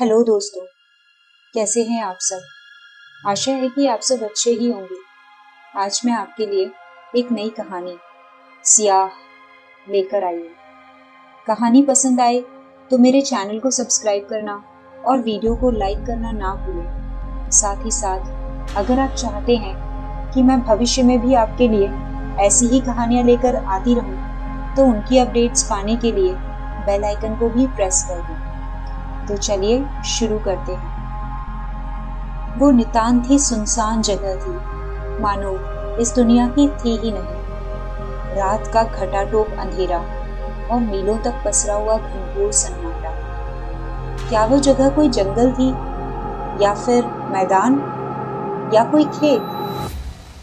Hello दोस्तों, कैसे हैं आप सब। आशा है कि आप सब अच्छे ही होंगे। आज मैं आपके लिए एक नई कहानी सियाह लेकर आई हूँ। कहानी पसंद आए तो मेरे चैनल को सब्सक्राइब करना और वीडियो को लाइक करना ना भूलें। साथ ही साथ अगर आप चाहते हैं कि मैं भविष्य में भी आपके लिए ऐसी ही कहानियाँ लेकर आती रहूँ तो उनकी अपडेट्स पाने के लिए बेल आइकन को भी प्रेस कर दें। तो चलिए शुरू करते हैं। वो नितांत ही सुनसान जगह थी, मानो इस दुनिया की थी ही नहीं। रात का खटाटोप अंधेरा और मीलों तक पसरा हुआ घनघोर सन्नाटा। क्या वो जगह कोई जंगल थी या फिर मैदान या कोई खेत?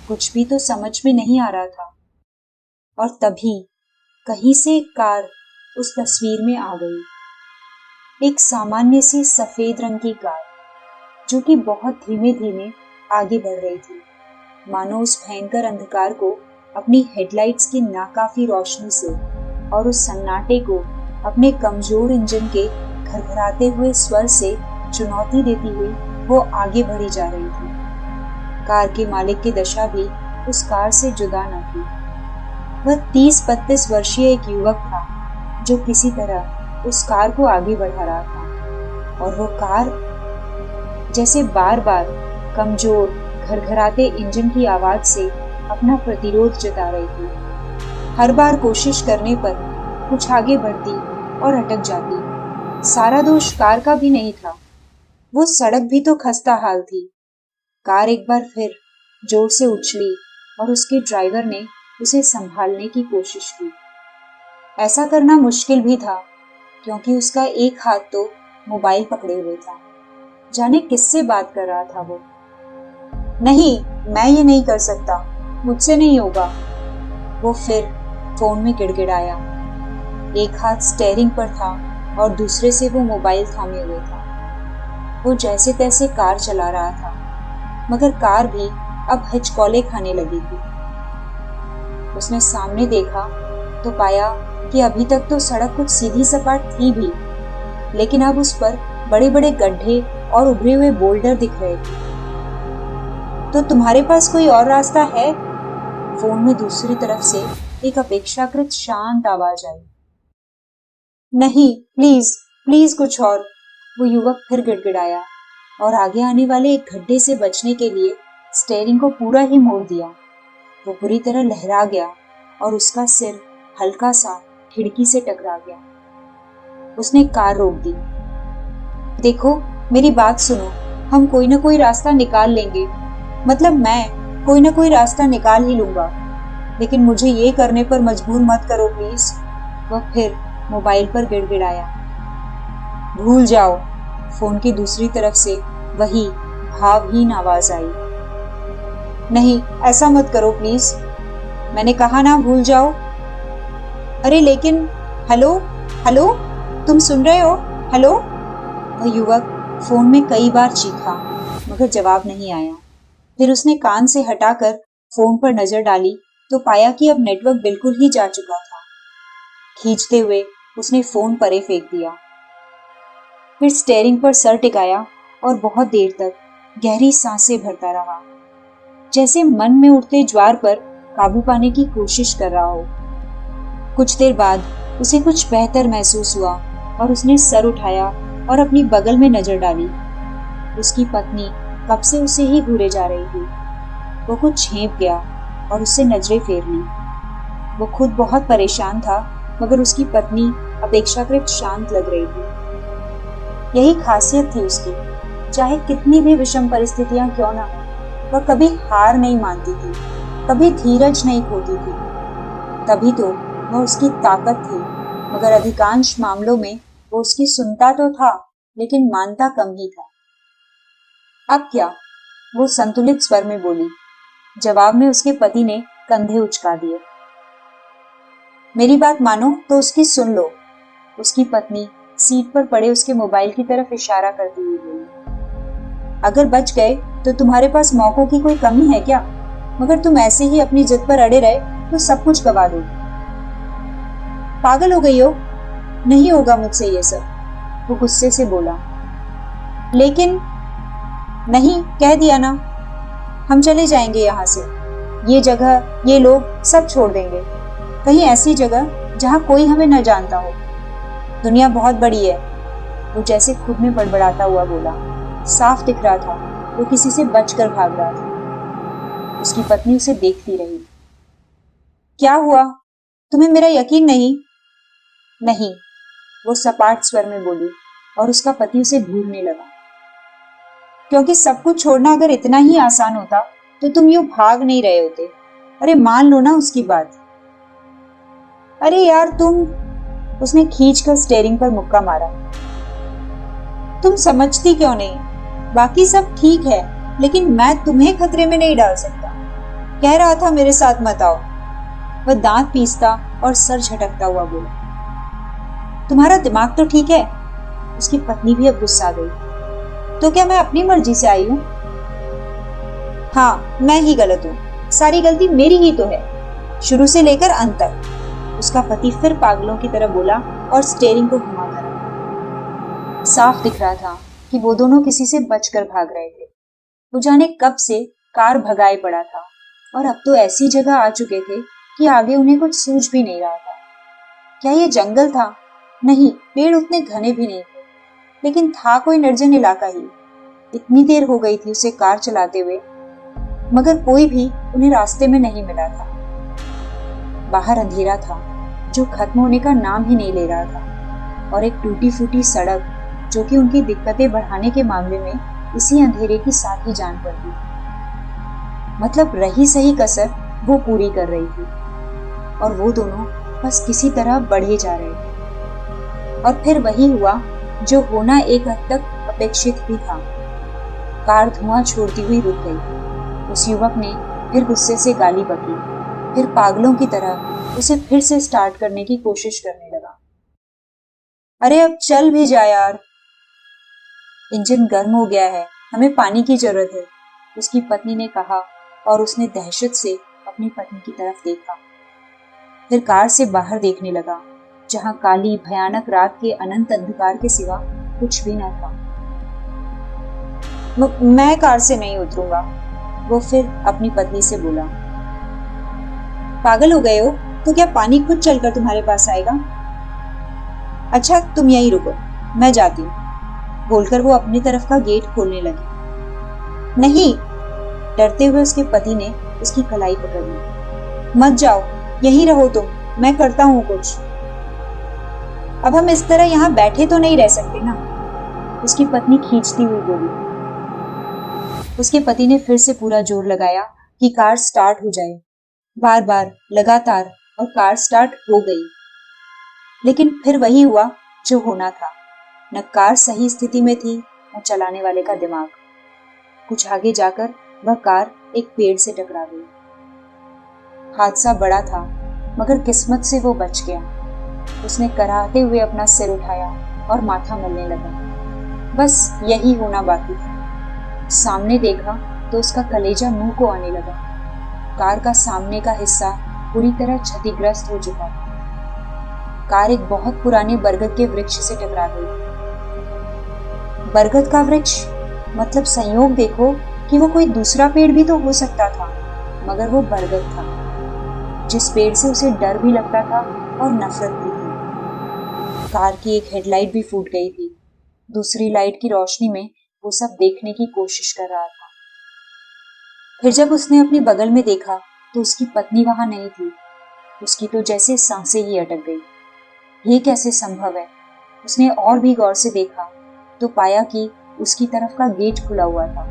कुछ भी तो समझ में नहीं आ रहा था। और तभी कहीं से एक कार उस तस्वीर में आ गई। एक सामान्य सी सफेद रंग की कार जो कि बहुत धीमे धीमे आगे बढ़ रही थी, मानो उस भयंकर अंधकार को अपनी हेडलाइट्स की नाकाफी रोशनी से और उस सन्नाटे को अपने कमजोर इंजन के घरघराते हुए स्वर से चुनौती देती हुई वो आगे बढ़ी जा रही थी। कार के मालिक की दशा भी उस कार से जुदा न थी। वह 30-32 वर्षीय एक युवक था जो किसी तरह उस कार को आगे बढ़ा रहा था, और वो कार जैसे बार बार कमजोर घरघराते इंजन की आवाज से अपना प्रतिरोध जता रही थी। हर बार कोशिश करने पर कुछ आगे बढ़ती और अटक जाती। सारा दोष कार का भी नहीं था, वो सड़क भी तो खस्ता हाल थी। कार एक बार फिर जोर से उछली और उसके ड्राइवर ने उसे संभालने की कोशिश की। ऐसा करना मुश्किल भी था क्योंकि उसका एक हाथ तो मोबाइल पकड़े हुए था। जाने किससे बात कर रहा था वो। नहीं, मैं ये नहीं कर सकता, मुझसे नहीं होगा, वो फिर फोन में गिड़गिड़ाया। एक हाथ स्टीयरिंग पर था और दूसरे से वो मोबाइल थामे हुए था। वो जैसे तैसे कार चला रहा था, मगर कार भी अब हिचकोले खाने लगी थी। उसने सामने देखा तो पाया कि अभी तक तो सड़क कुछ सीधी सपाट थी भी, लेकिन अब उस पर बड़े बड़े गड्ढे और उभरे हुए बोल्डर दिख रहे थे। तो तुम्हारे पास कोई और रास्ता है? फोन में दूसरी तरफ से एक अपेक्षाकृत शांत आवाज आई। नहीं, प्लीज प्लीज कुछ और, वो युवक फिर गिड़गिड़ाया और आगे आने वाले एक गड्ढे से बचने के लिए स्टीयरिंग को पूरा ही मोड़ दिया। वो बुरी तरह लहरा गया और उसका सिर हल्का सा खिड़की से टकरा गया। उसने कार रोक दी। देखो, मेरी बात सुनो, हम कोई ना कोई रास्ता निकाल लेंगे। मतलब मैं कोई ना कोई रास्ता निकाल ही लूंगा, लेकिन मुझे ये करने पर मजबूर मत करो प्लीज। वह फिर मोबाइल पर गिड़गिड़ाया। भूल जाओ, फोन की दूसरी तरफ से वही भावहीन आवाज आई। नहीं, ऐसा मत करो प्लीज, मैंने कहा ना, भूल जाओ। अरे लेकिन, हेलो हेलो, तुम सुन रहे हो? हेलो? वह युवक फोन में कई बार चीखा, मगर जवाब नहीं आया। फिर उसने कान से हटाकर फोन पर नजर डाली तो पाया कि अब नेटवर्क बिल्कुल ही जा चुका था। खींचते हुए उसने फोन परे फेंक दिया। फिर स्टीयरिंग पर सर टिकाया और बहुत देर तक गहरी सांसें भरता रहा, जैसे मन में उठते ज्वार पर काबू पाने की कोशिश कर रहा हो। कुछ देर बाद उसे कुछ बेहतर महसूस हुआ और उसने सर उठाया और अपनी बगल में नजर डाली। उसकी पत्नी कब से उसे ही घूरे जा रही थी। वो कुछ झेंप गया और उससे नजरें फेर ली। वो खुद बहुत परेशान था, मगर उसकी पत्नी अपेक्षाकृत शांत लग रही थी। यही खासियत थी उसकी, चाहे कितनी भी विषम परिस्थितियां क्यों ना हो, वह कभी हार नहीं मानती थी, कभी धीरज नहीं खोती थी। तभी तो वह उसकी ताकत थी, मगर अधिकांश मामलों में वो उसकी सुनता तो था, लेकिन मानता कम ही था। अब क्या? वो संतुलित स्वर में बोली। जवाब में उसके पति ने कंधे उचका दिए। मेरी बात मानो तो उसकी सुन लो, उसकी पत्नी सीट पर पड़े उसके मोबाइल की तरफ इशारा करती हुई बोली। अगर बच गए तो तुम्हारे पास मौकों की कोई कमी है क्या? मगर तुम ऐसे ही अपनी जिद पर अड़े रहे तो सब कुछ गवा दो। पागल हो गई हो? नहीं होगा मुझसे ये सब, वो गुस्से से बोला। लेकिन नहीं, कह दिया ना, हम चले जाएंगे यहाँ से। ये जगह, ये लोग सब छोड़ देंगे, कहीं ऐसी जगह जहाँ कोई हमें न जानता हो। दुनिया बहुत बड़ी है, वो जैसे खुद में बड़बड़ाता हुआ बोला। साफ दिख रहा था वो किसी से बचकर भाग रहा था। उसकी पत्नी उसे देखती रही। क्या हुआ, तुम्हें मेरा यकीन नहीं? नहीं, वो सपाट स्वर में बोली, और उसका पति उसे घूरने लगा। क्योंकि सब कुछ छोड़ना अगर इतना ही आसान होता तो तुम यूं भाग नहीं रहे होते। अरे मान लो ना उसकी बात। अरे यार तुम, उसने खींचकर स्टीयरिंग पर मुक्का मारा। तुम समझती क्यों नहीं? बाकी सब ठीक है, लेकिन मैं तुम्हें खतरे में नहीं डाल सकता। कह रहा था मेरे साथ मत आओ। वह दांत पीसता और सर झटकता हुआ बोला। तुम्हारा दिमाग तो ठीक है। उसकी पत्नी भी अब गुस्सा गई। तो क्या मैं अपनी मर्जी से आई हूं? हाँ, मैं ही गलत हूं। सारी गलती मेरी ही तो है, शुरू से लेकर अंत तक। उसका पति फिर पागलों की तरह बोला और स्टीयरिंग को घुमाता रहा। साफ दिख रहा था कि वो दोनों किसी से बचकर भाग रहे थे। वो जाने कब से कार भगाए पड़ा था और अब तो ऐसी जगह आ चुके थे कि आगे उन्हें कुछ सूझ भी नहीं रहा था। क्या ये जंगल था? नहीं, पेड़ उतने घने भी नहीं थे, लेकिन था कोई निर्जन इलाका ही। इतनी देर हो गई थी उसे कार चलाते हुए, मगर कोई भी उन्हें रास्ते में नहीं मिला था। बाहर अंधेरा था जो खत्म होने का नाम ही नहीं ले रहा था, और एक टूटी फूटी सड़क जो कि उनकी दिक्कतें बढ़ाने के मामले में इसी अंधेरे की साथ ही जान पड़ती। मतलब रही सही कसर वो पूरी कर रही थी, और वो दोनों बस किसी तरह बढ़े जा रहे थे। और फिर वही हुआ जो होना एक हद तक अपेक्षित भी था। कार धुआं छोड़ती हुई रुक गई। उस युवक ने फिर गुस्से से गाली बकी, फिर पागलों की तरह उसे फिर से स्टार्ट करने की कोशिश करने लगा। अरे अब चल भी जा यार, इंजन गर्म हो गया है, हमें पानी की जरूरत है, उसकी पत्नी ने कहा, और उसने दहशत से अपनी पत्नी की तरफ देखा। फिर कार से बाहर देखने लगा, जहां काली भयानक रात के अनंत अंधकार के सिवा कुछ भी न था। मैं कार से नहीं उतरूंगा, वो फिर अपनी पत्नी से बोला। पागल हो गए हो? तो क्या पानी खुद चलकर तुम्हारे पास आएगा? अच्छा तुम यहीं रुको, मैं जाती हूँ, बोलकर वो अपनी तरफ का गेट खोलने लगी। नहीं, डरते हुए उसके पति ने उसकी कलाई पकड़ ली। मत जाओ, यहीं रहो तुम, मैं करता हूँ कुछ। अब हम इस तरह यहाँ बैठे तो नहीं रह सकते ना, उसकी पत्नी खींचती हुई बोली। उसके पति ने फिर से पूरा जोर लगाया कि कार स्टार्ट हो जाए, बार बार लगातार, और कार स्टार्ट हो गई। लेकिन फिर वही हुआ जो होना था। न कार सही स्थिति में थी, न चलाने वाले का दिमाग। कुछ आगे जाकर वह कार एक पेड़ से टकरा गई। हादसा बड़ा था, मगर किस्मत से वो बच गया। उसने कराहते हुए अपना सिर उठाया और माथा मलने लगा। बस यही होना बाकी था। सामने देखा तो उसका कलेजा मुंह को आने लगा। कार का सामने का हिस्सा पूरी तरह क्षतिग्रस्त हो चुका था। कार एक बहुत पुराने बरगद के वृक्ष से टकरा गई। बरगद का वृक्ष, मतलब संयोग देखो कि वो कोई दूसरा पेड़ भी तो हो सकता था, मगर वो बरगद था, जिस पेड़ से उसे डर भी लगता था और नफरत भी थी। कार की एक हेडलाइट भी फूट गई थी। दूसरी लाइट की रोशनी में वो सब देखने की कोशिश कर रहा था। फिर जब उसने अपने बगल में देखा तो उसकी पत्नी वहां नहीं थी। उसकी तो जैसे सांसें ही अटक गई। ये कैसे संभव है? उसने और भी गौर से देखा तो पाया कि उसकी तरफ का गेट खुला हुआ था।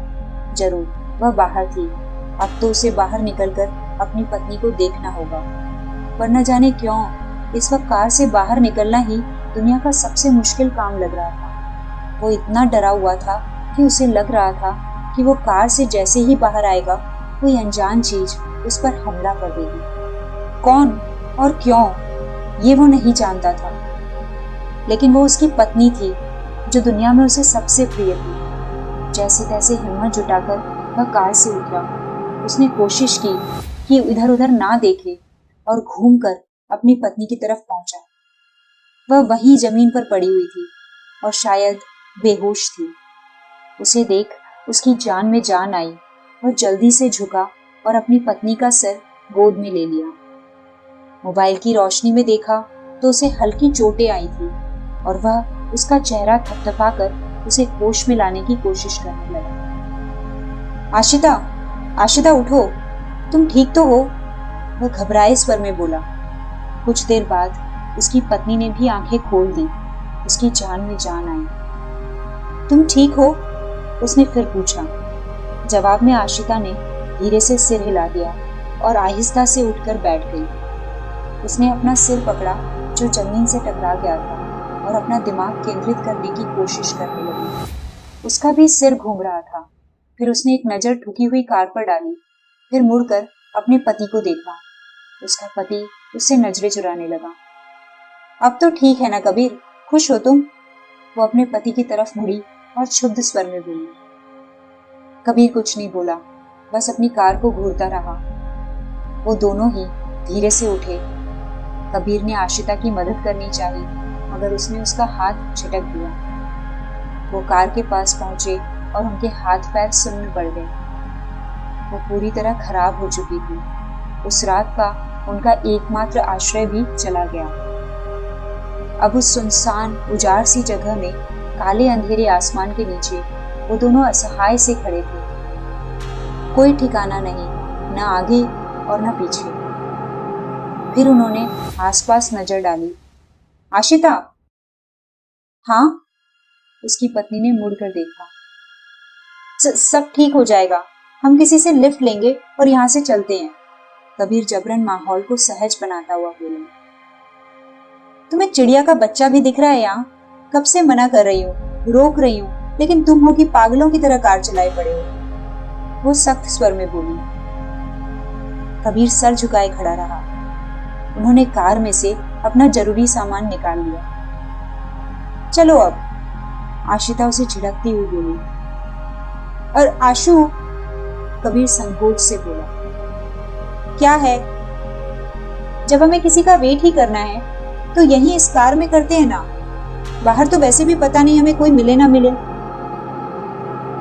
जरूर वह बाहर थी। अब तो उसे बाहर निकलकर अपनी पत्नी को देखना होगा, पर न जाने क्यों इस वक्त कार से बाहर निकलना ही दुनिया का सबसे मुश्किल काम लग रहा था। वो इतना डरा हुआ था कि उसे लग रहा था कि वो कार से जैसे ही बाहर आएगा कोई अनजान चीज उस पर हमला कर देगी। कौन और क्यों, ये वो नहीं जानता था, लेकिन वो उसकी पत्नी थी जो दुनिया में उसे सबसे प्रिय थी। जैसे तैसे हिम्मत जुटाकर वह कार से उतरा। उसने कोशिश की कि इधर उधर ना देखे और घूमकर अपनी पत्नी की तरफ पहुंचा। वह वहीं जमीन पर पड़ी हुई थी और शायद बेहोश थी। उसे देख उसकी जान में जान आई। वह जल्दी से झुका और अपनी पत्नी का सिर गोद में ले लिया। मोबाइल की रोशनी में देखा तो उसे हल्की चोटें आई थी और वह उसका चेहरा थपथपाकर उसे होश में लाने की कोशिश करने लगा। आशिता, आशिता उठो, तुम ठीक तो हो? वह घबराए स्वर में बोला। कुछ देर बाद उसकी पत्नी ने भी आंखें खोल दी। उसकी जान में जान आई। तुम ठीक हो? उसने फिर पूछा। जवाब में आशिता ने धीरे से सिर हिला दिया और आहिस्ता से उठकर बैठ गई। उसने अपना सिर पकड़ा जो जमीन से टकरा गया था और अपना दिमाग केंद्रित करने की कोशिश करने लगी। उसका भी सिर घूम रहा था। फिर उसने एक नजर ठुकी हुई कार पर डाली, फिर मुड़कर अपने पति को देखा। उसका पति उससे नजरें चुराने लगा। अब तो ठीक है ना कबीर, खुश हो तुम? वो अपने पति की तरफ मुड़ी और क्षुब्ध स्वर में बोली। कबीर कुछ नहीं बोला, बस अपनी कार को घूरता रहा। वो दोनों ही धीरे से उठे। कबीर ने आशिता की मदद करनी चाहिए, मगर उसने उसका हाथ झटक दिया। वो कार के पास पहुंचे और उनके हाथ पैर सुन्न पड़ गए। वो पूरी तरह खराब हो चुकी थी। उस रात का उनका एकमात्र आश्रय भी चला गया। अब उस सुनसान उजाड़ सी जगह में काले अंधेरे आसमान के नीचे वो दोनों असहाय से खड़े थे। कोई ठिकाना नहीं, न आगे और न पीछे। फिर उन्होंने आसपास नजर डाली। आशिता? हाँ? उसकी पत्नी ने मुड़कर देखा। सब ठीक हो जाएगा, हम किसी से लिफ्ट लेंगे और यहाँ से चलते हैं। कबीर जबरन माहौल को सहज बनाता हुआ बोला। तुम्हें चिड़िया का बच्चा भी दिख रहा है यहाँ? कब से मना कर रही हूँ, रोक रही हूँ, लेकिन तुम हो कि पागलों की तरह कार चलाए पड़े हो। वो सख्त स्वर में बोली। कबीर सर झुकाए खड़ा रहा। उन्होंने कार में से अपना जरूरी सामान निकाल लिया। चलो अब, आशिता उसे झिड़कती हुई बोली। और आशु? कबीर संकोच से बोला। क्या है? जब हमें किसी का वेट ही करना है तो यहीं इस कार में करते हैं ना। बाहर तो वैसे भी पता नहीं हमें कोई मिले ना मिले।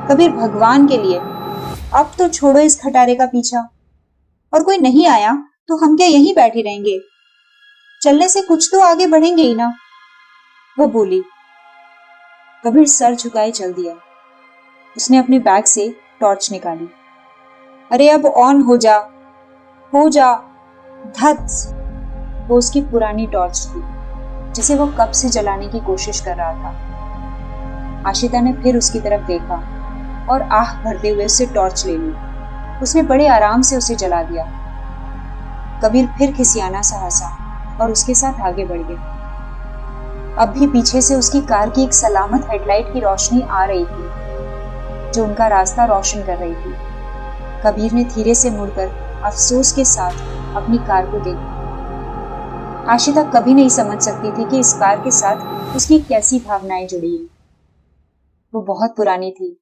कबीर, भगवान के लिए अब तो छोड़ो इस खटारे का पीछा। और कोई नहीं आया तो हम क्या यहीं बैठे रहेंगे? चलने से कुछ तो आगे बढ़ेंगे ही ना, वो बोली। कबीर सर झुकाए चल दिया। उसने अपने बैग से टॉर्च निकाली। अरे अब ऑन हो जा, हो जा। धत्स! वो उसकी पुरानी टॉर्च थी जिसे वो कब से जलाने की कोशिश कर रहा था। आशिता ने फिर उसकी तरफ देखा और आह भरते हुए उससे टॉर्च ले ली। उसने बड़े आराम से उसे जला दिया। कबीर फिर खिसियाना सा हंसा और उसके साथ आगे बढ़ गए। अब भी पीछे से उसकी कार की एक सलामत हेडलाइट की रोशनी आ रही थी जो उनका रास्ता रोशन कर रही थी। कबीर ने धीरे से मुड़कर अफसोस के साथ अपनी कार को देखा। आशिता कभी नहीं समझ सकती थी कि इस कार के साथ उसकी कैसी भावनाएं जुड़ी हैं। वो बहुत पुरानी थी,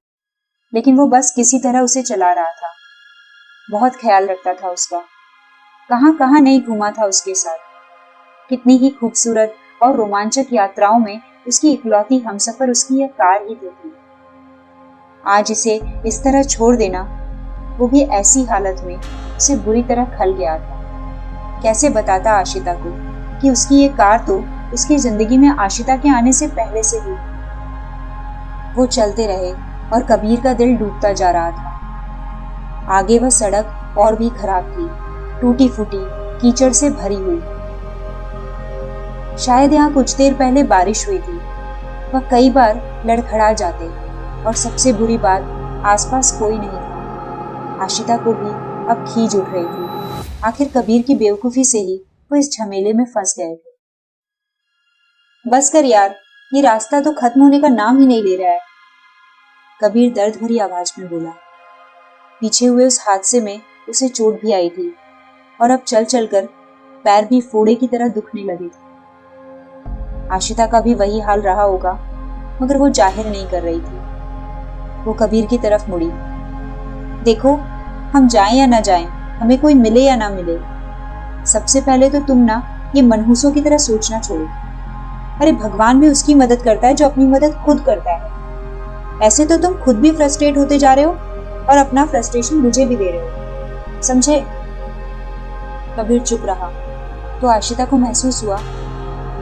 लेकिन वो बस किसी तरह उसे चला रहा था। बहुत ख्याल रखता था उसका। कहां कहां नहीं घूमा था उसके साथ। कितनी ही खूबसूरत और रोमांचक यात्राओं में उसकी इकलौती हमसफर उसकी यह कार ही तो थी। आज इसे इस तरह छोड़ देना, वो भी ऐसी हालत में, उसे बुरी तरह खल गया था। कैसे बताता आशिता को कि उसकी ये कार तो उसकी जिंदगी में आशिता के आने से पहले से ही। वो चलते रहे और कबीर का दिल डूबता जा रहा था। आगे वह सड़क और भी खराब थी, टूटी फूटी, कीचड़ से भरी हुई। शायद यहाँ कुछ देर पहले बारिश हुई थी। वह कई बार लड़खड़ा जाते और सबसे बुरी बात, आसपास कोई नहीं था। आशिता को भी अब खींच उठ रही थी। आखिर कबीर की बेवकूफी से ही वो इस झमेले में फंस गए थे। बस कर यार, ये रास्ता तो खत्म होने का नाम ही नहीं ले रहा है, कबीर दर्द भरी आवाज में बोला। पीछे हुए उस हादसे में उसे चोट भी आई थी और अब चल चलकर पैर भी फोड़े की तरह दुखने लगे थे। आशिता का भी वही हाल रहा होगा, मगर वो जाहिर नहीं कर रही थी। वो कबीर की तरफ मुड़ी। देखो, हम जाएं या ना जाएं, हमें कोई मिले या ना मिले, सबसे पहले तो तुम ना ये मनहूसों की तरह सोचना छोड़ो। अरे भगवान भी उसकी मदद करता है जो अपनी मदद खुद करता है। ऐसे तो तुम खुद भी फ्रस्ट्रेट होते जा रहे हो और अपना फ्रस्ट्रेशन मुझे भी दे रहे हो, समझे? कबीर चुप रहा तो आशिता को महसूस हुआ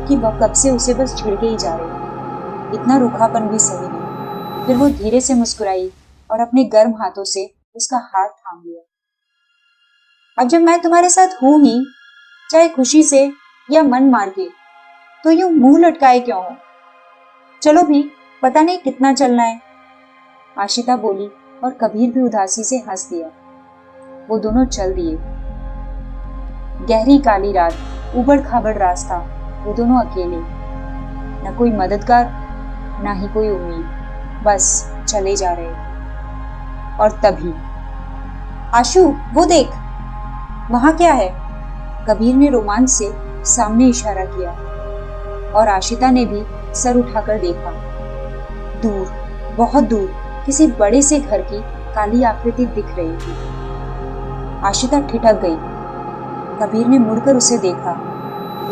कि वह कब से उसे बस झिड़के ही जा रही, इतना रूखापन भी सही नहीं। फिर वो धीरे से मुस्कुराई और अपने गर्म हाथों से उसका हाथ थाम लिया। अब जब मैं तुम्हारे साथ हूं ही, चाहे खुशी से या मन मार के, तो यूं मुंह लटकाए क्यों हो? चलो भी, पता नहीं कितना चलना है। आशिता बोली और कबीर भी उदासी से हंस दिया। वो दोनों चल दिए। गहरी काली रात, उबड़ खाबड़ रास्ता, वो दोनों अकेले, न कोई मददगार ना ही कोई उम्मीद, बस चले जा रहे। और तभी, आशु वो देख, वहां क्या है? कबीर ने रोमांच से सामने इशारा किया और आशिता ने भी सर उठाकर देखा। दूर, बहुत दूर किसी बड़े से घर की काली आकृति दिख रही थी। आशिता ठिठक गई। कबीर ने मुड़कर उसे देखा।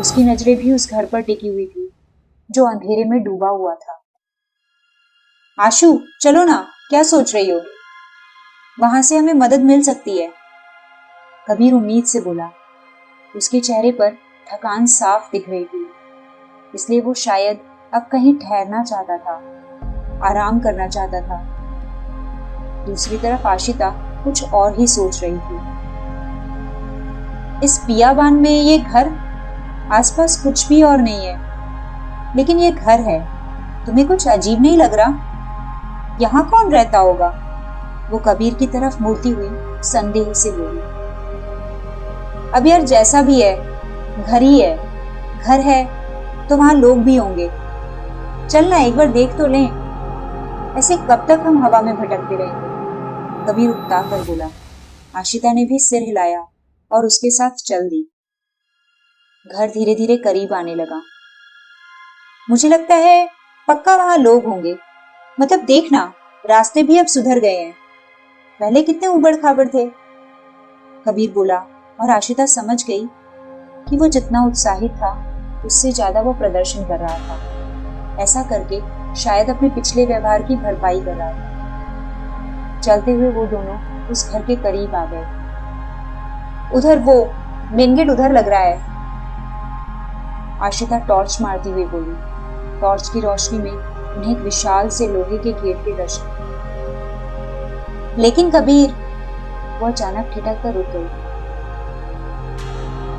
उसकी नजरें भी उस घर पर टिकी हुई थी जो अंधेरे में डूबा हुआ था। आशु चलो ना, क्या सोच रही हो? वहां से हमें मदद मिल सकती है। कबीर उम्मीद से बोला। उसके चेहरे पर थकान साफ दिख रही थी, इसलिए वो शायद अब कहीं ठहरना चाहता था, आराम करना चाहता था। दूसरी तरफ आशिता कुछ और ही सोच रही थी। इस बियाबान में ये घर, आसपास कुछ भी और नहीं है, लेकिन ये घर है। तुम्हें कुछ अजीब नहीं लग रहा? यहाँ कौन रहता होगा? वो कबीर की तरफ मुड़ती हुई संदेह से बोली। अब यार जैसा भी है, घर ही है। घर है तो वहां लोग भी होंगे। चलना एक बार देख तो लें। ऐसे कब तक हम हवा में भटकते रहेंगे? कबीर उकता कर बोला। आशिता ने भी सिर हिलाया और उसके साथ चल दी। घर धीरे धीरे करीब आने लगा। मुझे लगता है पक्का वहां लोग होंगे। मतलब देखना, रास्ते भी अब सुधर गए हैं, पहले कितने उबड़ खाबड़ थे। कबीर बोला और आशिता समझ गई कि वो जितना उत्साहित था उससे ज्यादा वो प्रदर्शन कर रहा था। ऐसा करके शायद अपने पिछले व्यवहार की भरपाई कर रहा था। चलते हुए वो दोनों उस घर के करीब आ गए। उधर वो मेन गेट उधर लग रहा है, आशिता टॉर्च मारती हुई बोली। टॉर्च की रोशनी में उन्हें एक विशाल से लोहे के गेट के दर्शन। लेकिन कबीर, वो अचानक ठिठक कर रुक गई।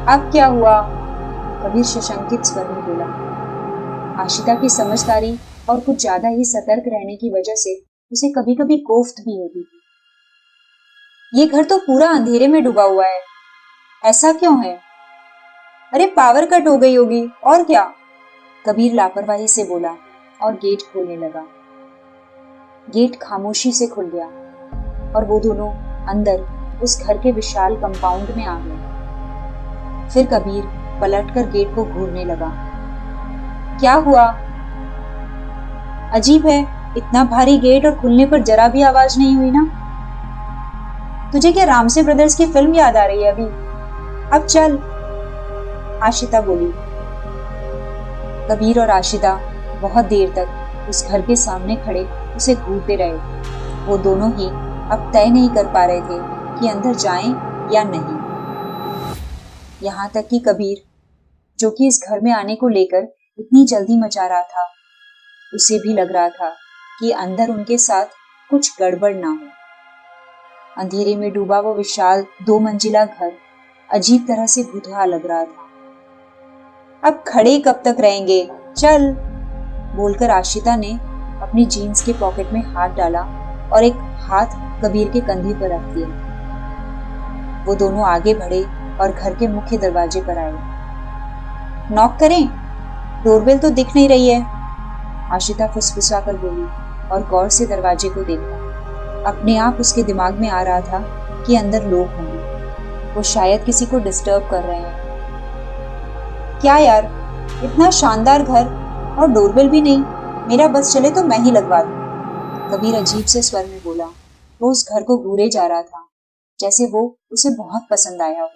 अब क्या हुआ? कबीर शशंकित स्वर में बोला। आशिता की समझदारी और कुछ ज्यादा ही सतर्क रहने की वजह से उसे कभी कभी कोफ्त भी होती थी। ये घर तो पूरा अंधेरे में डूबा हुआ है, ऐसा क्यों है? अरे पावर कट हो गई होगी, और क्या? कबीर लापरवाही से बोला और गेट खोलने लगा। गेट खामोशी से खुल गया और वो दोनों अंदर उस घर के विशाल कंपाउंड में आ गए। फिर कबीर पलटकर गेट को घूरने लगा। क्या हुआ? अजीब है, इतना भारी गेट और खुलने पर जरा भी आवाज नहीं हुई ना। तुझे क्या रामसे ब्रदर्स की फिल्म याद आ रही है अभी? अब चल, आशिता बोली। कबीर और आशिता बहुत देर तक उस घर के सामने खड़े उसे घूरते रहे। वो दोनों ही अब तय नहीं कर पा रहे थे कि अंदर जाएं या नहीं। यहाँ तक कि कबीर, जो कि इस घर में आने को लेकर इतनी जल्दी मचा रहा था, उसे भी लग रहा था कि अंदर उनके साथ कुछ गड़बड़ ना हो। अंधेरे में डूबा वो विशाल 2 मंजिला घर अजीब तरह से भुतहा लग रहा था। अब खड़े कब तक रहेंगे, चल, बोलकर आशिता ने अपनी जीन्स के पॉकेट में हाथ डाला और एक हाथ कबीर के कंधे पर रख दिया। वो दोनों आगे बढ़े और घर के मुख्य दरवाजे पर आए। नॉक करें? डोरबेल तो दिख नहीं रही है, आशिता फुसफुसा कर बोली और गौर से दरवाजे को देखा। अपने आप उसके दिमाग में आ रहा था कि अंदर लोग होंगे, वो शायद किसी को डिस्टर्ब कर रहे हैं। क्या यार, इतना शानदार घर और डोरबेल भी नहीं, मेरा बस चले तो मैं ही लगवा दूं, कबीर अजीब से स्वर में बोला। वो उस घर को घूरे जा रहा था जैसे वो उसे बहुत पसंद आया हो।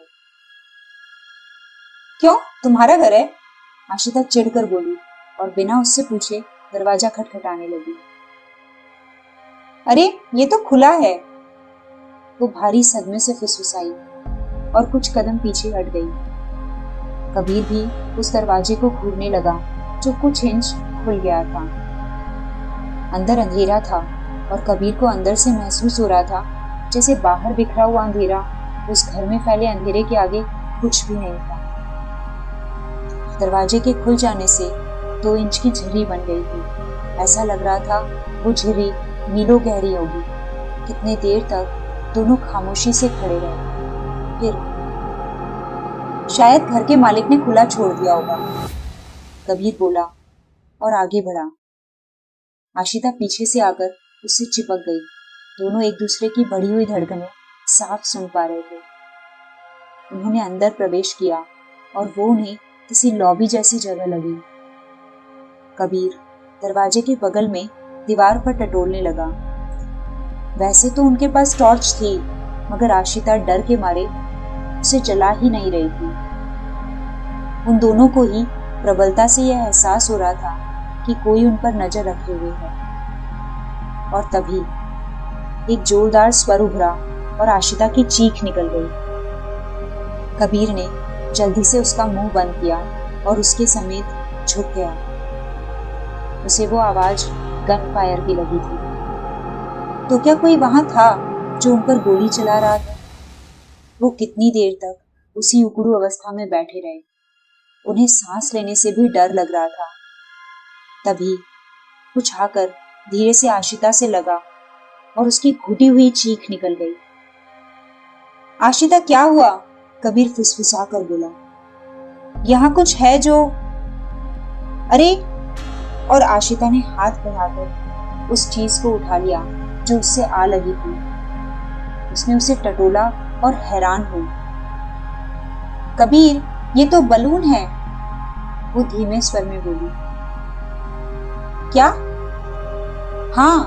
क्यों, तुम्हारा घर है? आशिता चिढ़कर बोली और बिना उससे पूछे दरवाजा खटखटाने लगी। अरे ये तो खुला है। वो भारी सदमे से फुसफुसाई और कुछ कदम पीछे हट गई। कबीर भी उस दरवाजे को घूरने लगा जो कुछ इंच खुल गया था। अंदर अंधेरा था और कबीर को अंदर से महसूस हो रहा था जैसे बाहर बिखरा हुआ अंधेरा उस घर में फैले अंधेरे के आगे कुछ भी नहीं था। दरवाजे के खुल जाने से 2 इंच की झिर्री बन गई थी। ऐसा लग रहा था वो झिर्री मीलों गहरी होगी। कितने देर तक दोनों खामोशी से खड़े रहे। फिर शायद घर के मालिक ने खुला छोड़ दिया होगा, कबीर बोला और आगे बढ़ा। आशिता पीछे से आकर उससे चिपक गई। दोनों एक दूसरे की बढ़ी हुई धड़कनें साफ सुन पा रहे थे। उन्होंने अंदर प्रवेश किया और वो उन्हें किसी लॉबी जैसी जगह लगी। कबीर दरवाजे के बगल में दीवार पर टटोलने लगा। वैसे तो उनके पास टॉर्च थी, मगर आशिता डर के मारे उसे जला ही नहीं रही थी। उन दोनों को ही प्रबलता से यह एहसास हो रहा था कि कोई उन पर नजर रखे हुए है। और तभी एक जोरदार स्वर उभरा और आशिता की चीख निकल गई। कबीर ने जल्दी से उसका मुंह बंद किया और उसके समेत झुक गया। उसे वो आवाज गन फायर की लगी थी। तो क्या कोई वहां था जो उन पर गोली चला रहा था? वो कितनी देर तक उसी उकड़ू अवस्था में बैठे रहे। उन्हें सांस लेने से भी डर लग रहा था। तभी कुछ आकर धीरे से आशिता से लगा और उसकी घुटी हुई चीख निकल गई। आशिता क्या हुआ? कबीर फुसफुसा कर बोला। यहाँ कुछ है जो। अरे! और आशिता ने हाथ बढ़ाकर उस चीज को उठा लिया जो उससे आ लगी थी। उसने उसे टटोला और हैरान हुई। कबीर, ये तो बलून है, वो धीमे स्वर में बोली। क्या? हाँ,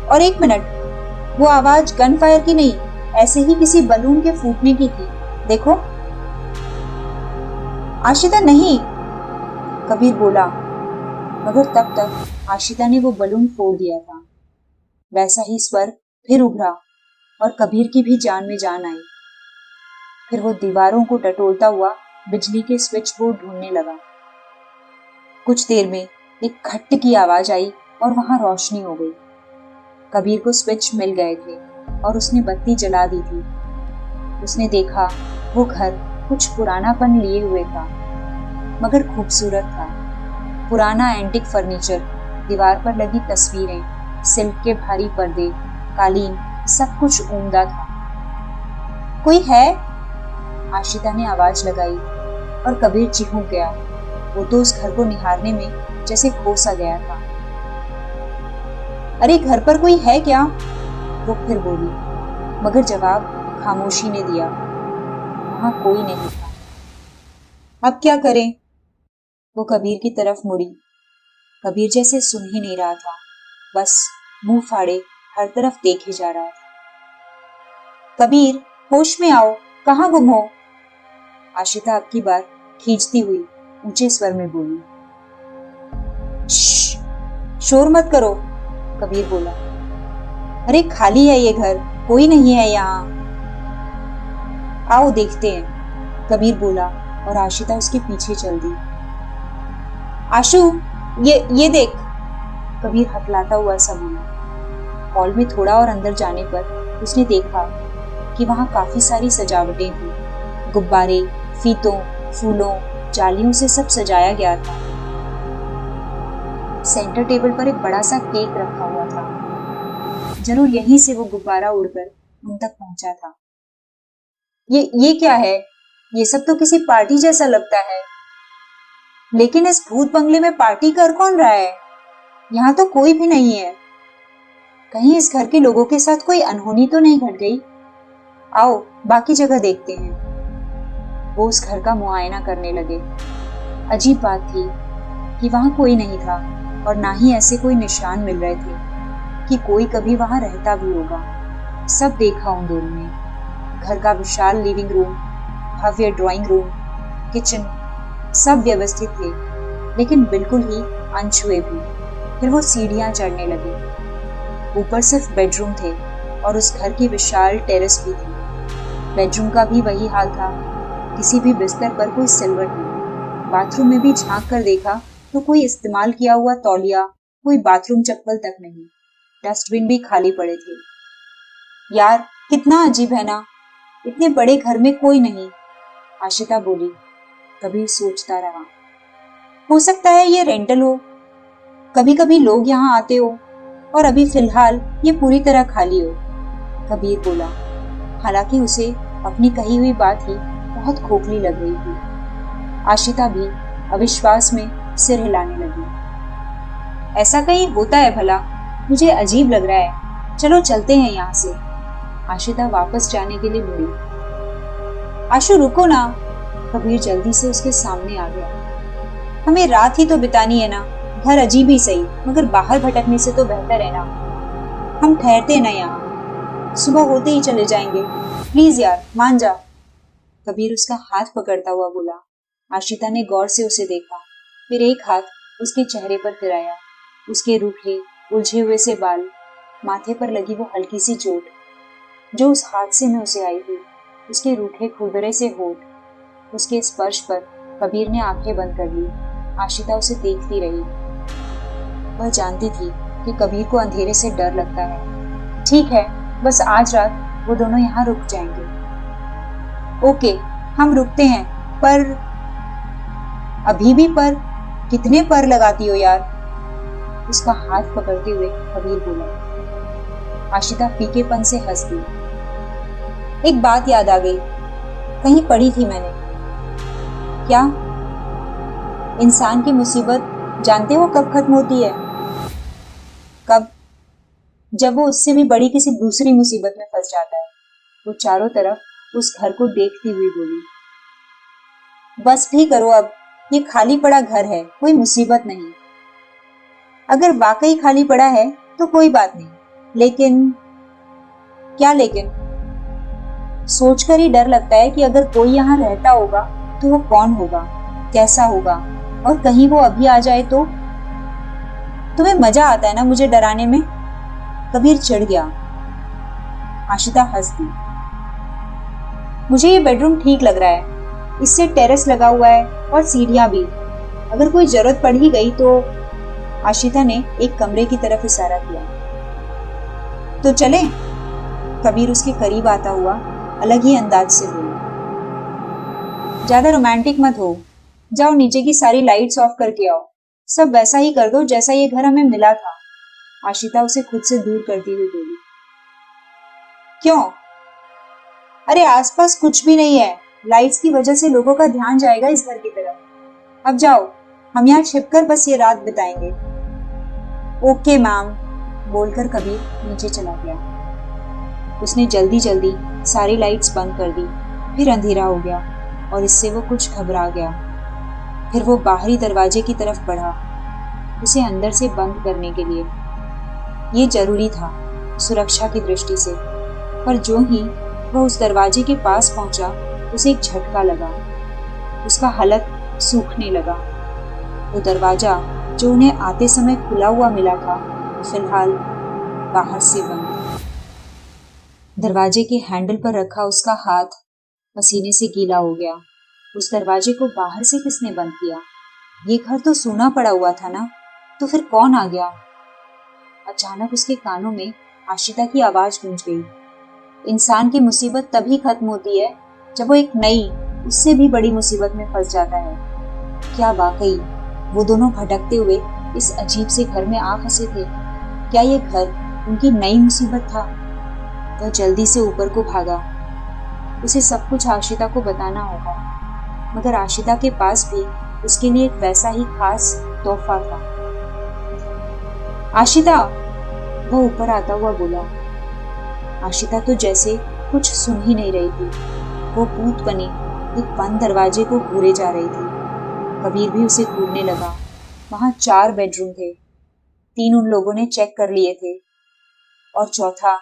और 1 मिनट, वो आवाज गन फायर की नहीं, ऐसे ही किसी बलून के फूटने की थी। देखो। आशिता नहीं, कबीर बोला, मगर तब तक आशिता ने वो बलून फोड़ दिया था। वैसा ही स्वर फिर उभरा और कबीर की भी जान में जान आई। फिर वो दीवारों को टटोलता हुआ बिजली के स्विच बोर्ड ढूंढने लगा। कुछ देर में एक खट्ट की आवाज आई और वहां रोशनी हो गई। कबीर को स्विच मिल गए थे और उसने बत्ती जला दी थी। उसने देखा वो घर कुछ पुरानापन लिए हुए था, मगर खूबसूरत था। पुराना एंटिक फर्नीचर, दीवार पर लगी तस्वीरें, सिल्क के भारी पर्दे, कालीन, सब कुछ उम्दा था। कोई है? आशिता ने आवाज लगाई और कबीर चिढ़ गया। वो तो उस घर को निहारने में जैसे खो सा गया था। अरे घर पर कोई है क्या? वो फिर बोली, मगर जवाब खामोशी ने दिया। वहां कोई नहीं था। अब क्या करें? वो कबीर की तरफ मुड़ी। कबीर जैसे सुन ही नहीं रहा था, बस मुंह फाड़े हर तरफ देखे जा रहा था। कबीर, होश में आओ, कहाँ गुम हो? आशिता अब की बार खींचती हुई ऊंचे स्वर में बोली। शोर मत करो, कबीर बोला। अरे खाली है ये घर, कोई नहीं है यहाँ। आओ देखते हैं, कबीर बोला और आशिता उसके पीछे चल दी। आशु, ये देख, कबीर हकलाता हुआ सा बोला। हॉल में थोड़ा और अंदर जाने पर उसने देखा कि वहां काफी सारी सजावटें थी। गुब्बारे, फीतों, फूलों, जालियों से सब सजाया गया था। सेंटर टेबल पर एक बड़ा सा केक रखा हुआ था। जरूर यहीं से वो गुब्बारा उड़कर उन तक पहुंचा था। ये क्या है? ये सब तो किसी पार्टी जैसा लगता है। लेकिन इस भूत बंगले में पार्टी कर कौन रहा है? यहाँ तो कोई भी नहीं है। कहीं इस घर के लोगों के साथ कोई अनहोनी तो नहीं घट गई? आओ बाकी जगह देखते हैं। वो उस घर का मुआयना करने लगे। अजीब बात थी कि वहां कोई नहीं था और ना ही ऐसे कोई निशान मिल रहे थे कि कोई कभी वहां रहता भी होगा। सब देखा उन दोनों ने। घर का विशाल लिविंग रूम, भव्य ड्राइंग रूम, किचन, सब व्यवस्थित थे, लेकिन बिल्कुल ही अनछुए भी। फिर वो सीढ़ियां चढ़ने लगे। ऊपर सिर्फ बेडरूम थे और उस घर की विशाल टेरेस भी थी। बेडरूम का भी वही हाल था, किसी भी बिस्तर पर कोई सिलवट नहीं। बाथरूम में भी झांक कर देखा तो कोई इस्तेमाल किया हुआ तौलिया, कोई बाथरूम चप्पल तक नहीं। डस्टबिन भी खाली पड़े थे। यार कितना अजीब है ना, इतने बड़े घर में कोई नहीं, आशिता बोली। कबीर सोचता रहा। हो सकता है ये रेंटल हो, कभी कभी लोग यहाँ आते हो, और अभी फिलहाल ये पूरी तरह खाली हो, कबीर बोला। हालांकि उसे अपनी कही हुई बात ही बहुत खोखली लग रही थी। आशिता भी अविश्वास में सिर हिलाने लगी। ऐसा कहीं होता है भला? मुझे अजीब लग रहा है, चलो चलते हैं यहाँ से। आशिता वापस जाने के लिए मुड़ी। आशु रुको ना, कबीर जल्दी से उसके सामने आ गया। हमें रात ही तो बितानी है ना, घर अजीब ही सही, मगर बाहर भटकने से तो बेहतर है ना। हम ठहरते ना यहाँ, सुबह होते ही चले जाएंगे, प्लीज यार मान जा। कबीर उसका हाथ पकड़ता हुआ बोला। आशिता ने गौर से उसे देखा, फिर एक हाथ उसके चेहरे पर फिराया। उसके रूखे उलझे हुए से बाल, माथे पर लगी वो हल्की सी चोट जो उस हादसे में उसे आई थी, उसके रूखे खुरदरे से होठ, उसके स्पर्श पर कबीर ने आंखें बंद कर ली। आशिता उसे देखती रही। वह जानती थी कि कबीर को अंधेरे से डर लगता है। ठीक है, बस आज रात वो दोनों यहाँ रुक जाएंगे। ओके, हम रुकते हैं, पर अभी भी पर कितने पर लगाती हो यार? उसका हाथ पकड़ते हुए कबीर बोला। आशिता फीकेपन से हंस दी। एक बात याद आ गई, कहीं पढ़ी थी मैंने। क्या? इंसान की मुसीबत जानते हो कब खत्म होती है? कब? जब वो उससे भी बड़ी किसी दूसरी मुसीबत में फंस जाता है। वो चारों तरफ उस घर को देखती हुई बोली। बस भी करो अब, ये खाली पड़ा घर है, कोई मुसीबत नहीं। अगर वाकई खाली पड़ा है तो कोई बात नहीं, लेकिन क्या लेकिन? सोचकर ही डर लगता है कि अगर कोई यहाँ रहता होगा तो वो कौन होगा, कैसा होगा, और कहीं वो अभी आ जाए तो? तुम्हें मजा आता है ना मुझे डराने में? कबीर चिढ़ गया। आशिता हंस दी। मुझे ये बेडरूम ठीक लग रहा है, इससे टेरेस लगा हुआ है और सीढ़ियां भी, अगर कोई जरूरत पड़ ही गई तो। आशिता ने एक कमरे की तरफ इशारा किया। तो चले? कबीर उसके करीब आता हुआ अलग ही अंदाज से बोला। ज्यादा रोमांटिक मत हो, जाओ नीचे की सारी लाइट्स ऑफ करके आओ, सब वैसा ही कर दो जैसा ये घर हमें मिला था। आशिता उसे खुद से दूर करती हुई बोली। क्यों? अरे आसपास कुछ भी नहीं है, लाइट्स की वजह से लोगों का ध्यान जाएगा इस घर की तरफ। अब जाओ, हम यहाँ छिपकर बस ये रात बिताएंगे। ओके मैम, बोलकर कबीर नीचे चला गया। उसने जल्दी जल्दी सारी लाइट्स बंद कर दी। फिर अंधेरा हो गया और इससे वो कुछ घबरा गया। फिर वो बाहरी दरवाजे की तरफ बढ़ा, उसे अंदर से बंद करने के लिए। ये जरूरी था सुरक्षा की दृष्टि से, पर जो ही वह उस दरवाजे के पास पहुंचा, उसे एक झटका लगा। उसका हलक सूखने लगा। वो दरवाजा जो उन्हें आते समय खुला हुआ मिला था, फिलहाल बाहर से बंद। दरवाजे के हैंडल पर रखा उसका हाथ पसीने से गीला हो गया। उस दरवाजे को बाहर से किसने बंद किया? ये घर तो सूना पड़ा हुआ था ना, तो फिर कौन आ गया? अचानक उसके कानों में आशिता की आवाज गूंज गई। इंसान की मुसीबत तभी खत्म होती है जब वो एक नई, उससे भी बड़ी मुसीबत में फंस जाता है। क्या वाकई वो दोनों भटकते हुए इस अजीब से घर में आ फंसे थे? क्या ये घर उनकी नई मुसीबत था? वह जल्दी से ऊपर को भागा। उसे सब कुछ आशिता को बताना होगा, मगर आशिता के पास भी उसके लिए एक वैसा ही खास तोहफा था। आशिता, वो ऊपर आता हुआ बोला। आशिता तो जैसे कुछ सुन ही नहीं रही थी। वो भूत बनी एक बंद दरवाजे को घूरे जा रही थी। कबीर भी उसे घूरने लगा। वहां 4 बेडरूम थे, 3 उन लोगों ने चेक कर लिए थे और चौथा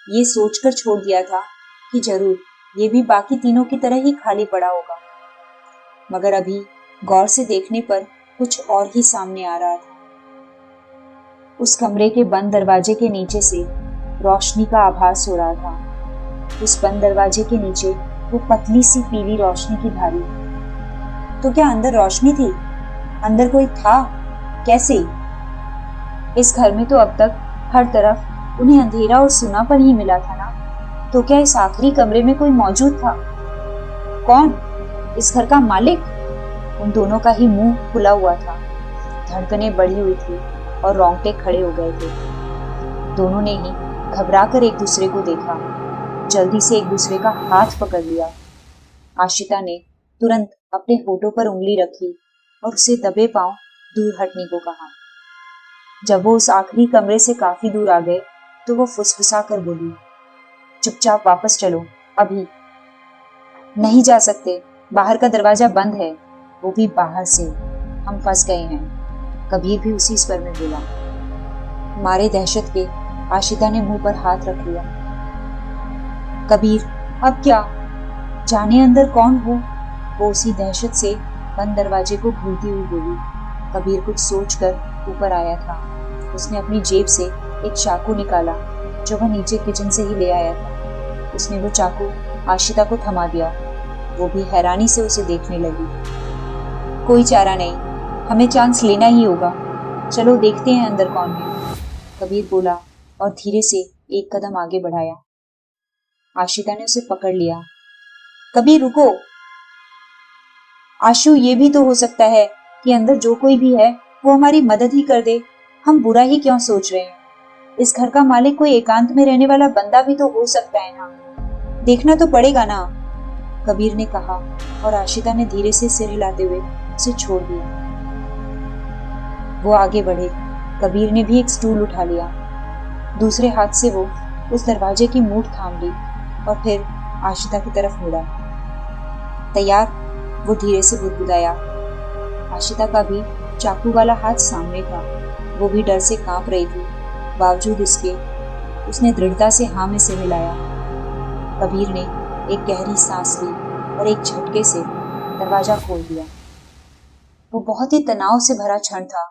ये सोचकर छोड़ दिया था कि जरूर ये भी बाकी तीनों की तरह ही खाली पड़ा होगा। मगर अभी गौर से देखने पर कुछ और ही सामने आ रहा था। उस कमरे के बंद दरवाजे के नीचे से रोशनी का आभास हो रहा था। उस बंद दरवाजे के नीचे वो पतली सी पीली रोशनी की धारी। तो क्या अंदर रोशनी थी? अंदर कोई था? कैसे? इस घर में तो अब तक हर तरफ उन्हें अंधेरा और सुनापन ही मिला था ना। तो क्या इस आखिरी कमरे में कोई मौजूद था? कौन? इस घर का मालिक? उन दोनों का ही मुंह खुला हुआ था, धड़कनें बढ़ी हुई थी और रोंगटे खड़े हो गए थे। दोनों ने ही घबराकर एक दूसरे को देखा, जल्दी से एक दूसरे का हाथ पकड़ लिया। आशिता ने तुरंत अपने होठों पर उंगली रखी और उसे दबे पांव दूर हटने को कहा। जब वो उस आखिरी कमरे से काफी दूर आ गए तो वो फुसफुसा कर बोली, चुपचाप वापस चलो, अभी नहीं जा सकते, बाहर का दरवाजा बंद है, वो भी बाहर से, हम फंस गए हैं। कबीर भी उसी स्वर में बोला। मारे दहशत के आशिता ने मुंह पर हाथ रख लिया। कबीर, अब क्या? जाने अंदर कौन हो? वो उसी दहशत से बंद दरवाजे को घूरती हुई बोली। कबीर कुछ सोचकर ऊपर आया था। उसने अपनी जेब से एक चाकू निकाला जो वह नीचे किचन से ही ले आया था। उसने वो चाकू आशिता को थमा दिया। वो भी हैरानी से उसे देखने लगी। कोई चारा नहीं, हमें चांस लेना ही होगा, चलो देखते हैं अंदर कौन है, कबीर बोला और धीरे से एक कदम आगे बढ़ाया। आशिता ने उसे पकड़ लिया। कबीर रुको। आशु, ये भी तो हो सकता है कि अंदर जो कोई भी है वो हमारी मदद ही कर दे। हम बुरा ही क्यों सोच रहे हैं? इस घर का मालिक कोई एकांत में रहने वाला बंदा भी तो हो सकता है ना, देखना तो पड़ेगा ना, कबीर ने कहा और आशिता ने धीरे से सिर हिलाते हुए उसे छोड़ दिया। वो आगे बढ़े। कबीर ने भी एक स्टूल उठा लिया। दूसरे हाथ से वो उस दरवाजे की मूठ थाम ली और फिर आशिता की तरफ मुड़ा। तैयार? वो धीरे से बुदबुदाया। आशिता का भी चाकू वाला हाथ सामने था। वो भी डर से कांप रही थी। बावजूद इसके उसने दृढ़ता से हाँ में सिर हिलाया। कबीर ने एक गहरी सांस ली और एक झटके से दरवाजा खोल दिया। वो बहुत ही तनाव से भरा क्षण था।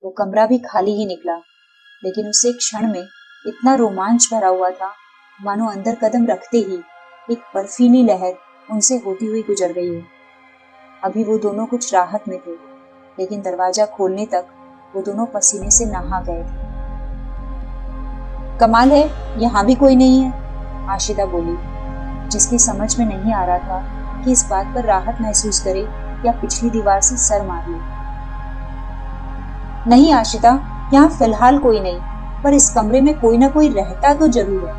वो कमरा भी खाली ही निकला, लेकिन उसे क्षण में इतना रोमांच भरा हुआ था मानो अंदर कदम रखते ही एक बर्फीली लहर उनसे होती हुई गुजर गई हो। अभी वो दोनों कुछ राहत में थे, लेकिन दरवाजा खोलने तक वो दोनों पसीने से नहा गए थे। कमाल है, यहाँ भी कोई नहीं है, आशिता बोली, जिसकी समझ में नहीं आ रहा था कि इस बात पर राहत महसूस करे या पिछली दीवार से सर मार ले। नहीं आशिता, यहाँ फिलहाल कोई नहीं, पर इस कमरे में कोई ना कोई रहता तो जरूर है,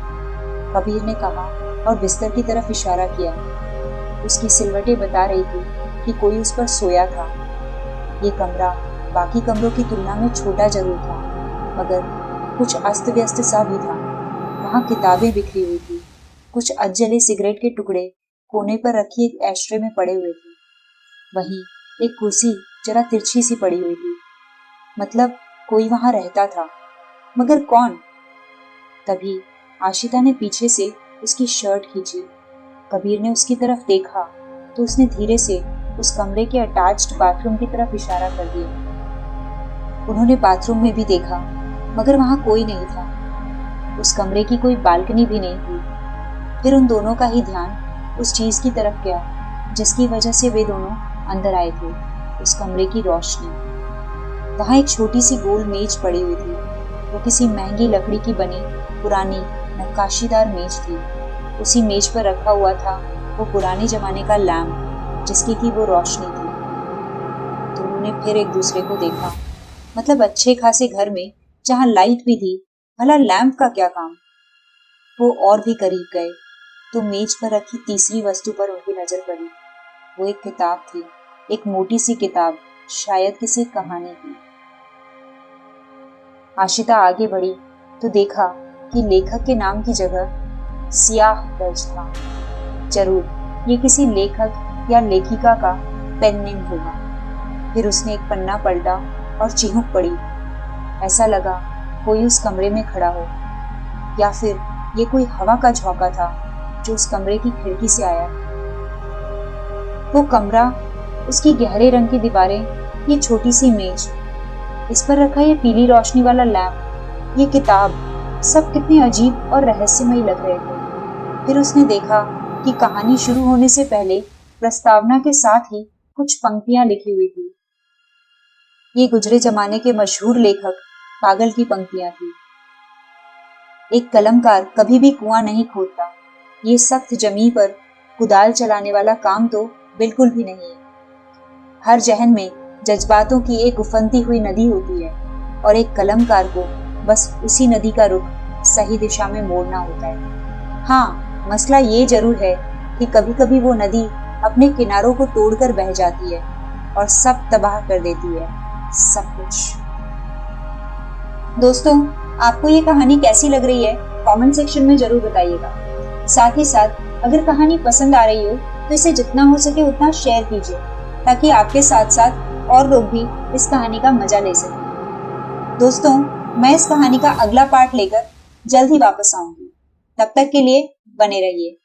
कबीर ने कहा और बिस्तर की तरफ इशारा किया। उसकी सिलवटें बता रही थी कि कोई उस पर सोया था। ये कमरा बाकी कमरों की तुलना में छोटा जरूर था, मगर कुछ अस्त व्यस्त सा भी था। वहां किताबें बिखरी हुई थी, कुछ अधजले सिगरेट के टुकड़े कोने पर रखी एक एस्ट्रे में पड़े हुए थे। वहीं एक कुर्सी जरा तिरछी सी पड़ी हुई थी। मतलब कोई वहां रहता था, मगर कौन? तभी आशिता ने पीछे से उसकी शर्ट खींची। कबीर ने उसकी तरफ देखा तो उसने धीरे से उस कमरे के अटैच्ड बाथरूम की तरफ इशारा कर दिया। उन्होंने बाथरूम में भी देखा, मगर वहां कोई नहीं था। उस कमरे की कोई बालकनी भी नहीं थी। फिर उन दोनों का ही ध्यान उस चीज की तरफ गया जिसकी वजह से वे दोनों अंदर आए थे, उस कमरे की रोशनी। वहां एक छोटी सी गोल मेज पड़ी हुई थी। वो किसी महंगी लकड़ी की बनी पुरानी नक्काशीदार मेज थी। उसी मेज पर रखा हुआ था वो पुराने जमाने का लैम्प जिसकी की वो रोशनी थी। दोनों ने फिर एक दूसरे को देखा। मतलब अच्छे खासे घर में जहां लाइट भी थी, भला लैंप का क्या काम? वो और भी करीब गए तो मेज पर रखी तीसरी वस्तु पर उनकी नजर पड़ी। वो एक किताब थी, एक मोटी सी किताब, शायद किसी कहानी की। आशिता आगे बढ़ी तो देखा कि लेखक के नाम की जगह सियाह दर्ज था। जरूर ये किसी लेखक या लेखिका का पेन नेम होगा। फिर उसने एक पन्ना पलटा और चिहुक पड़ी। ऐसा लगा कोई उस कमरे में खड़ा हो, या फिर ये कोई हवा का झोंका था जो उस कमरे की खिड़की से आया। वो कमरा, उसकी गहरे रंग की दीवारें, ये छोटी सी मेज, इस पर रखा ये पीली रोशनी वाला लैंप, ये किताब सब कितने अजीब और रहस्यमयी लग रहे थे। फिर उसने देखा कि कहानी शुरू होने से पहले प्रस्तावना के साथ ही कुछ पंक्तियां लिखी हुई थी। ये गुजरे जमाने के मशहूर लेखक पागल की पंक्तियां थी। एक कलमकार कभी भी कुआं नहीं खोदता। ये सख्त जमीन पर कुदाल चलाने वाला काम तो बिल्कुल भी नहीं है। हर जहन में जज्बातों की एक उफनती हुई नदी होती है और एक कलमकार को बस उसी नदी का रुख सही दिशा में मोड़ना होता है। हाँ, मसला ये जरूर है कि कभी कभी वो नदी अपने किनारों को तोड़कर बह जाती है और सब तबाह कर देती है, सब कुछ। दोस्तों, आपको ये कहानी कैसी लग रही है कमेंट सेक्शन में जरूर बताइएगा। साथ ही साथ अगर कहानी पसंद आ रही हो तो इसे जितना हो सके उतना शेयर कीजिए ताकि आपके साथ साथ और लोग भी इस कहानी का मजा ले सकें। दोस्तों, मैं इस कहानी का अगला पार्ट लेकर जल्द ही वापस आऊंगी। तब तक के लिए बने रहिए।